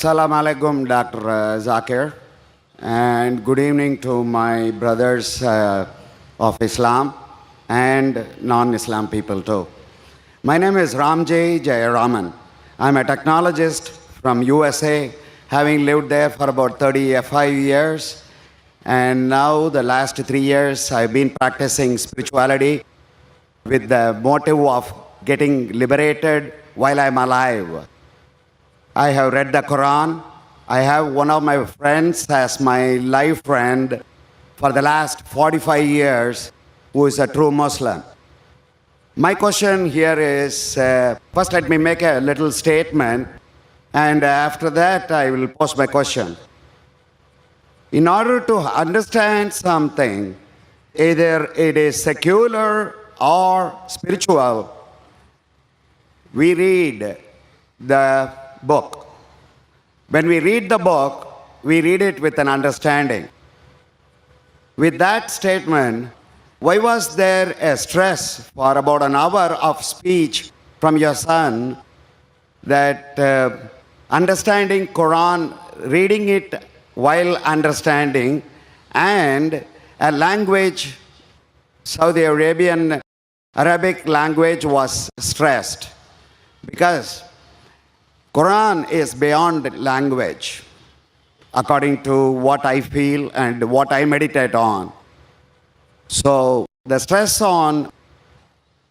Assalamu alaikum, Dr. Zakir, and good evening to my brothers of Islam and non-Islam people too. My name is Ramjay Jayaraman. I'm a technologist from USA, having lived there for about 35 years. And now the last 3 years, I've been practicing spirituality with the motive of getting liberated while I'm alive. I have read the Quran. I have one of my friends as my life friend for the last 45 years who is a true Muslim. My question here is, first let me make a little statement, and after that I will pose my question. In order to understand something, either it is secular or spiritual, we read the book. When we read the book, we read it with an understanding. With that statement, why was there a stress for about an hour of speech from your son that understanding Quran, reading it while understanding, and a language, Saudi Arabic language was stressed? Because Quran is beyond language, according to what I feel and what I meditate on. So the stress on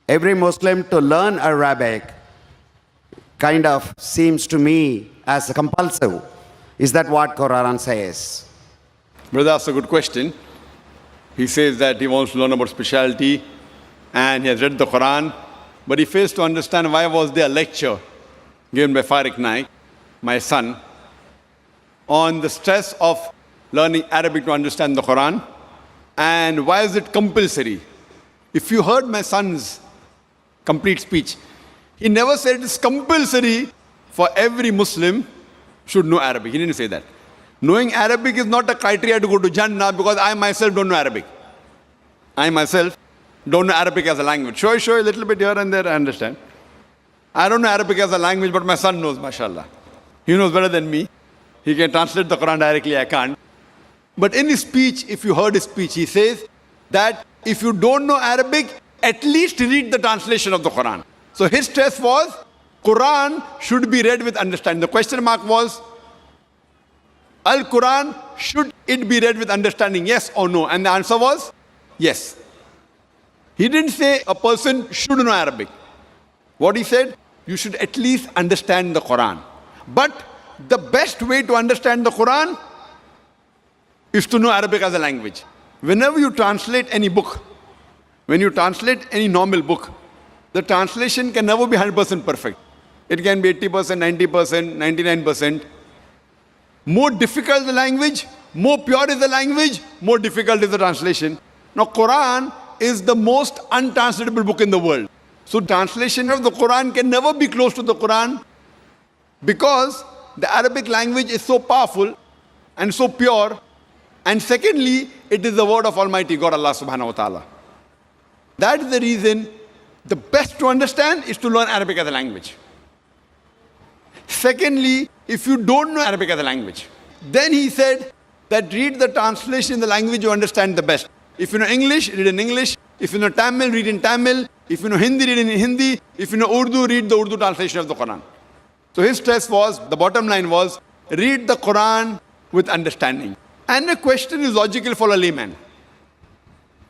every Muslim to learn Arabic kind of seems to me as compulsive. Is that what Quran says? Brother, that's a good question. He says that he wants to learn about spirituality and he has read the Quran, but he fails to understand why was there a lecture given by Zakir Naik, my son, on the stress of learning Arabic to understand the Quran, and why is it compulsory? If you heard my son's complete speech, he never said it's compulsory for every Muslim should know Arabic. He didn't say that. Knowing Arabic is not a criteria to go to Jannah, because I myself don't know Arabic. I myself don't know Arabic as a language. Sure, a little bit here and there, I understand. I don't know Arabic as a language, but my son knows, mashallah. He knows better than me. He can translate the Quran directly, I can't. But in his speech, if you heard his speech, he says that if you don't know Arabic, at least read the translation of the Quran. So his stress was, Quran should be read with understanding. The question mark was, Al-Quran, should it be read with understanding, yes or no? And the answer was, yes. He didn't say a person should know Arabic. What he said, you should at least understand the Quran. But the best way to understand the Quran is to know Arabic as a language. Whenever you translate any book, when you translate any normal book, the translation can never be 100% perfect. It can be 80%, 90%, 99%. More difficult the language, more pure is the language, more difficult is the translation. Now, Quran is the most untranslatable book in the world. So translation of the Quran can never be close to the Quran, because the Arabic language is so powerful and so pure. And secondly, it is the word of Almighty God, Allah subhanahu wa ta'ala. That is the reason the best to understand is to learn Arabic as a language. Secondly, if you don't know Arabic as a language, then he said that read the translation in the language you understand the best. If you know English, read in English. If you know Tamil, read in Tamil. If you know Hindi, read in Hindi. If you know Urdu, read the Urdu translation of the Quran. So his stress was, the bottom line was, read the Quran with understanding. And the question is logical for a layman.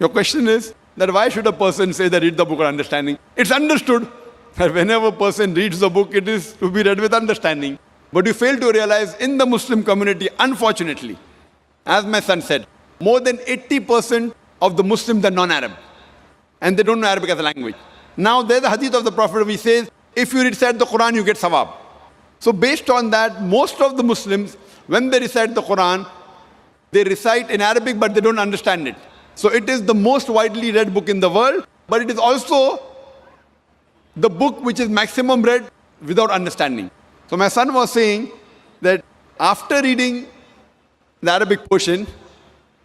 Your question is that why should a person say that read the book with understanding? It's understood that whenever a person reads the book, it is to be read with understanding. But you fail to realize in the Muslim community, unfortunately, as my son said, more than 80% of the Muslims are non-Arab. And they don't know Arabic as a language. Now there's a hadith of the Prophet which says, if you recite the Quran, you get sawab. So based on that, most of the Muslims, when they recite the Quran, they recite in Arabic, but they don't understand it. So it is the most widely read book in the world, but it is also the book which is maximum read without understanding. So my son was saying that after reading the Arabic portion,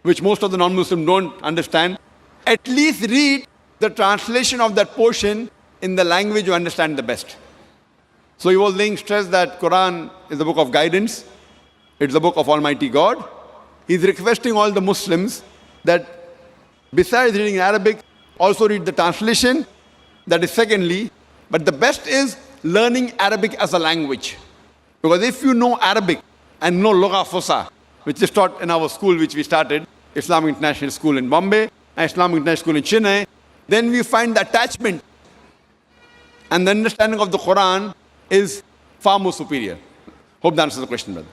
which most of the non-Muslims don't understand, at least read the translation of that portion in the language you understand the best. So he was laying stress that Quran is the book of guidance. It's the book of Almighty God. He's requesting all the Muslims that besides reading Arabic, also read the translation. That is secondly. But the best is learning Arabic as a language. Because if you know Arabic and know Lugha Fusa, which is taught in our school which we started, Islamic International School in Bombay, and Islamic International School in Chennai, then we find the attachment and the understanding of the Quran is far more superior. Hope that answers the question, brother.